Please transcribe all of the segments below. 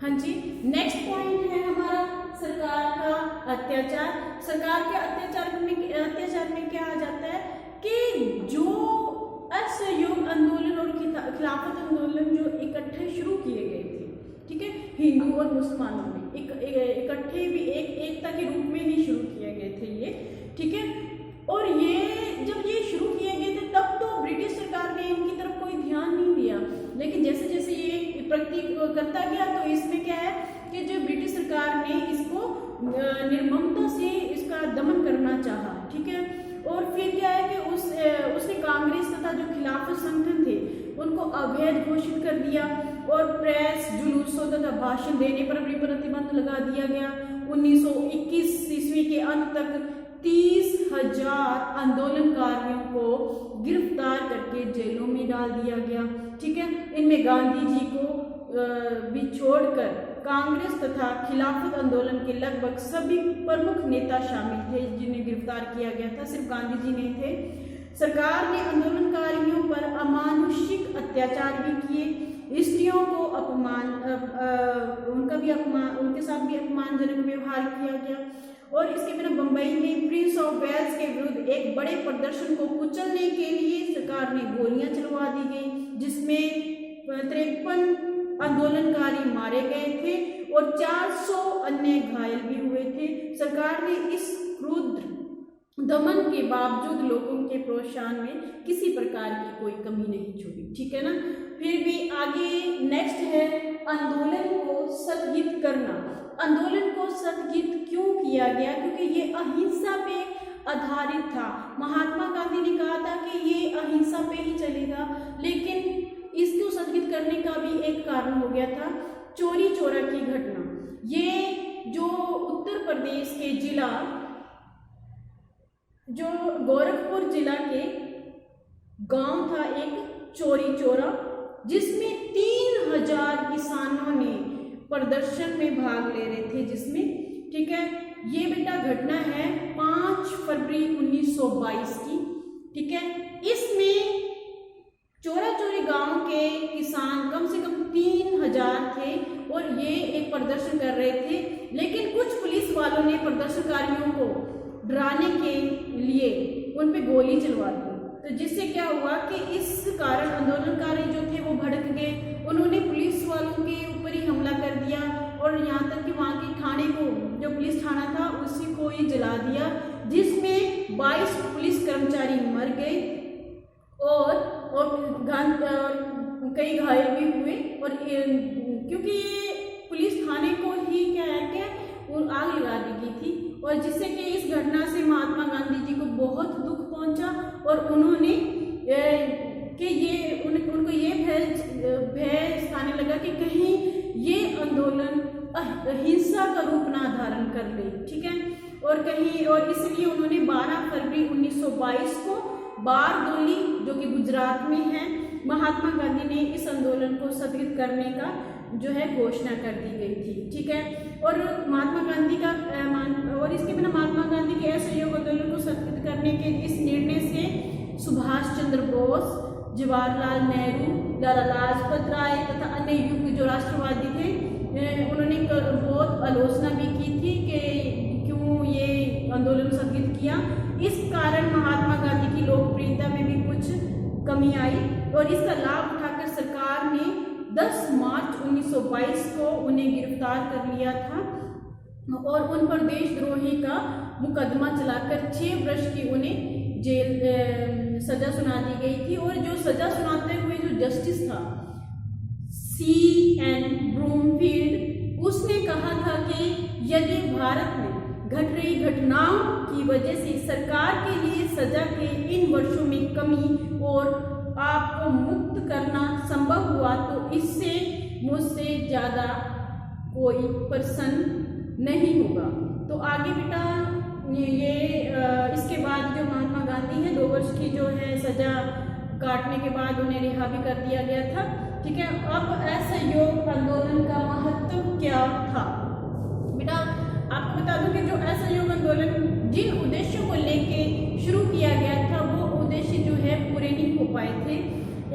हाँ जी, next point है हमारा सरकार का अत्याचार। सरकार के अत्याचार में क्या आ जाता है कि जो असहयोग आंदोलन और खिलाफत आंदोलन जो इकट्ठे शुरू किए गए थे, ठीक है, हिंदू और मुसलमानों ने इकट्ठे भी एकता के रूप में ही शुरू किए गए थे ये, ठीक है। और ये जब ये शुरू किए गए थे तब तो ब्रिटिश सरकार ने इनकी तरफ कोई ध्यान नहीं दिया, लेकिन जैसे जैसे ये प्रगति करता गया तो इसमें क्या है कि जो ब्रिटिश सरकार ने इसको निर्ममता से इसका दमन करना चाहा, ठीक है। और फिर क्या है कि उसने कांग्रेस तथा जो खिलाफत संगठन थे उनको अवैध घोषित कर दिया और प्रेस, जुलूसों तथा भाषण देने पर भी प्रतिबंध लगा दिया गया। 1921 ईस्वी के अंत तक 30,000 आंदोलनकारियों को गिरफ्तार करके जेलों में डाल दिया गया, ठीक है। इनमें गांधी जी को भी छोड़कर कांग्रेस तथा खिलाफत आंदोलन के लगभग सभी प्रमुख नेता शामिल थे जिन्हें गिरफ्तार किया गया था, सिर्फ गांधी जी नहीं थे। सरकार ने आंदोलनकारियों पर अमानुषिक अत्याचार भी किए, स्त्रियों को उनके साथ भी अपमानजनक व्यवहार किया गया। और इसके बिना बंबई में प्रिंस ऑफ वेल्स के विरुद्ध एक बड़े प्रदर्शन को कुचलने के लिए सरकार ने गोलियां चलवा दी गई, जिसमें 53 आंदोलनकारी मारे गए थे और 400 अन्य घायल भी हुए थे। सरकार ने इस क्रूर दमन के बावजूद लोगों के प्रोत्साहन में किसी प्रकार की कोई कमी नहीं छोड़ी, ठीक है ना। फिर भी आगे नेक्स्ट है आंदोलन को स्थगित करना। आंदोलन को स्थगित क्यों किया गया? क्योंकि ये अहिंसा पे आधारित था। महात्मा गांधी ने कहा था कि ये अहिंसा पे ही चलेगा, लेकिन इसको स्थगित करने का भी एक कारण हो गया था चौरी चौरा की घटना। ये जो उत्तर प्रदेश के जिला जो गोरखपुर जिला के गांव था एक चौरी चौरा, जिसमें 3000 किसानों ने प्रदर्शन में भाग ले रहे थे, जिसमें, ठीक है, ये बेटा घटना है 5 फरवरी 1922 की, ठीक है। इसमें चौरा चौरी गांव के किसान कम से कम 3000 थे और ये एक प्रदर्शन कर रहे थे, लेकिन कुछ पुलिस वालों ने प्रदर्शनकारियों को डराने के लिए उन पे गोली चलवा दी। तो जिससे क्या हुआ कि इस कारण आंदोलनकारी जो थे वो भड़क गए, उन्होंने पुलिस वालों के ऊपर ही हमला कर दिया और यहाँ तक कि वहाँ के थाने को, जो पुलिस थाना था, उसी को ही जला दिया, जिसमें 22 पुलिस कर्मचारी मर गए और कई घायल भी हुए। और क्योंकि ये पुलिस थाने को ही क्या है कि आग लगा दी गई थी, और जिससे कि इस घटना से महात्मा गांधी जी को बहुत दुख पहुंचा और उन्होंने उनको ये भय सताने लगा कि कहीं ये आंदोलन अहिंसा का रूप ना धारण कर ले, ठीक है। और इसलिए उन्होंने 12 फरवरी 1922 को बारदोली, जो कि गुजरात में है, महात्मा गांधी ने इस आंदोलन को स्थगित करने का जो है घोषणा कर दी गई थी, ठीक है। और महात्मा गांधी का और इसके बिना महात्मा गांधी के असहयोग आंदोलन को स्थगित करने के इस निर्णय से सुभाष चंद्र बोस, जवाहरलाल नेहरू, लाला लाजपत राय तथा अन्य युग के जो राष्ट्रवादी थे, उन्होंने बहुत आलोचना भी की थी कि क्यों ये आंदोलन स्थगित किया। इस कारण महात्मा गांधी की लोकप्रियता में भी कुछ कमी आई और इसका लाभ उठाकर सरकार ने 10 मार्च 1922 को उन्हें गिरफ्तार कर लिया था और उन पर देशद्रोही का मुकदमा चलाकर 6 वर्ष की उन्हें जेल सजा सुना दी गई थी। और जो सजा सुनाते हुए जो जस्टिस था C.N. ब्रूमफील्ड, उसने कहा था कि यदि भारत में घट रही घटनाओं की वजह से सरकार के लिए सजा के इन वर्षों में कमी और आपको मुक्त करना संभव हुआ तो इससे मुझसे ज़्यादा कोई प्रसन्न नहीं होगा। तो आगे बेटा ये इसके बाद जो महात्मा गांधी है 2 वर्ष की जो है सजा काटने के बाद उन्हें रिहा भी कर दिया गया था, ठीक है। अब असहयोग आंदोलन का महत्व क्या था बेटा? आपको बता दूं कि जो असहयोग आंदोलन जिन उद्देश्यों को लेके शुरू किया गया था वो उद्देश्य जो है पूरे नहीं हो पाए थे।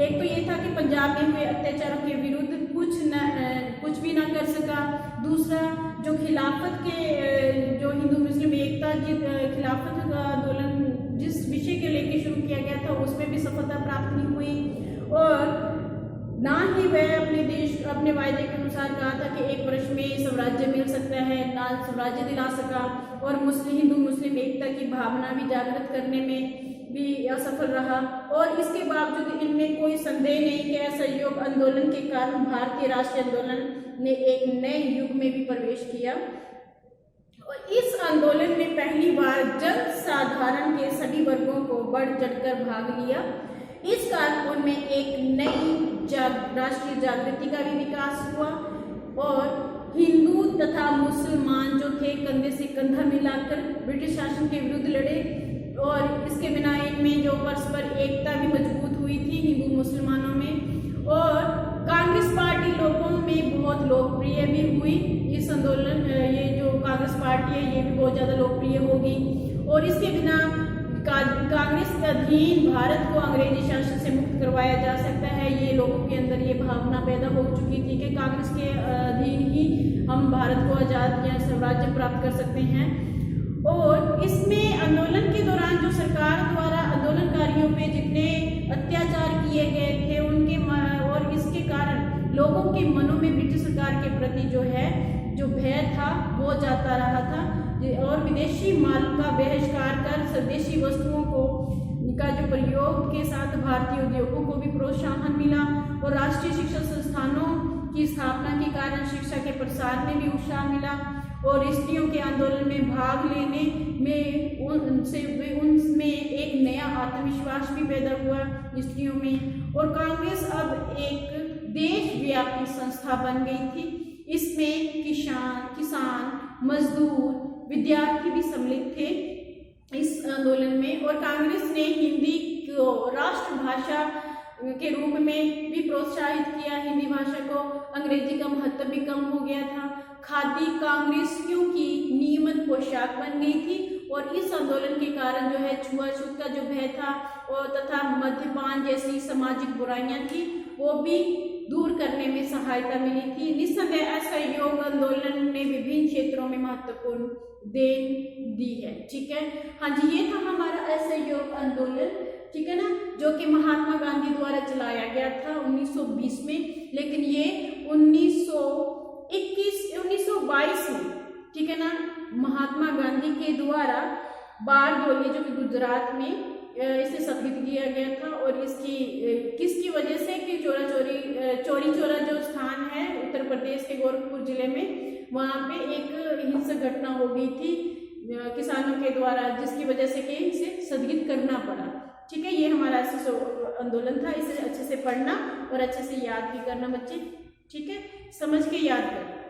एक तो ये था कि पंजाब में हुए अत्याचारों के विरुद्ध कुछ भी ना कर सका। दूसरा, जो खिलाफत के जो हिंदू मुस्लिम एकता खिलाफत का आंदोलन जिस विषय के लेके शुरू किया गया था उसमें भी सफलता प्राप्त नहीं हुई, और ना ही वह अपने वायदे के अनुसार कहा था कि 1 वर्ष में स्वराज्य मिल सकता है, ना स्वराज्य दिला सका, और हिंदू मुस्लिम एकता की भावना भी जागृत करने में भी असफल रहा। और इसके बावजूद इनमें कोई संदेह नहीं कि असहयोग आंदोलन के कारण भारतीय राष्ट्रीय आंदोलन ने एक नए युग में भी प्रवेश किया, और इस आंदोलन में पहली बार जन साधारण के सभी वर्गों को बढ़ चढ़कर भाग लिया। इस कारण उनमें एक नई राष्ट्रीय जागृति का भी विकास हुआ, और हिंदू तथा मुसलमान जो थे कंधे से कंधा मिलाकर ब्रिटिश शासन के विरुद्ध लड़े, और इसके बिना इनमें जो परस्पर एकता भी मजबूत हुई थी हिंदू मुसलमानों में। और कांग्रेस पार्टी लोगों में बहुत लोकप्रिय भी हुई। इस आंदोलन ये जो कांग्रेस पार्टी है ये भी बहुत ज़्यादा लोकप्रिय होगी, और इसके बिना कांग्रेस के अधीन भारत को अंग्रेजी शासन से मुक्त करवाया जा सकता है। ये लोगों के अंदर ये भावना पैदा हो चुकी थी कि कांग्रेस के अधीन ही हम भारत को आज़ाद या स्वराज्य प्राप्त कर सकते हैं। और इसमें आंदोलन के दौरान जो सरकार द्वारा आंदोलनकारियों पे जितने अत्याचार किए गए थे उनके और इसके कारण लोगों के मनों में ब्रिटिश सरकार के प्रति जो भय था वो जाता रहा था, और विदेशी माल का बहिष्कार कर स्वदेशी वस्तुओं का जो प्रयोग के साथ भारतीय उद्योगों को भी प्रोत्साहन मिला, और राष्ट्रीय शिक्षा संस्थानों की स्थापना के कारण शिक्षा के प्रसार में भी उत्साह मिला, और स्त्रियों के आंदोलन में भाग लेने में उनमें एक नया आत्मविश्वास भी पैदा हुआ स्त्रियों में। और कांग्रेस अब एक देशव्यापी संस्था बन गई थी। इसमें किसान, मजदूर, विद्यार्थी भी सम्मिलित थे इस आंदोलन में, और कांग्रेस ने हिंदी को राष्ट्रभाषा के रूप में भी प्रोत्साहित किया। हिंदी भाषा को अंग्रेजी का महत्व भी कम हो गया था। खादी कांग्रेसियों की नियमित पोशाक बन गई थी, और इस आंदोलन के कारण जो है छुआछूत का जो भय था और तथा मद्यपान जैसी सामाजिक बुराइयां थी वो भी दूर करने में सहायता मिली थी। निस्संदेह असहयोग आंदोलन ने विभिन्न क्षेत्रों में महत्वपूर्ण देन दी है। ठीक है, हाँ जी, ये था हमारा असहयोग आंदोलन, ठीक है ना, जो कि महात्मा गांधी द्वारा चलाया गया था 1920 में, लेकिन ये 1922 में, ठीक है ना, महात्मा गांधी के द्वारा बारडोली जो कि गुजरात में इसे स्थगित किया गया था। और इसकी किसकी वजह से कि चौरी चौरा जो स्थान है उत्तर प्रदेश के गोरखपुर जिले में, वहाँ पे एक हिंसक घटना हो गई थी किसानों के द्वारा, जिसकी वजह से कि इसे स्थगित करना पड़ा। ठीक है, ये हमारा आंदोलन था। इसे अच्छे से पढ़ना और अच्छे से याद भी करना बच्चे, ठीक है, समझ के याद करना।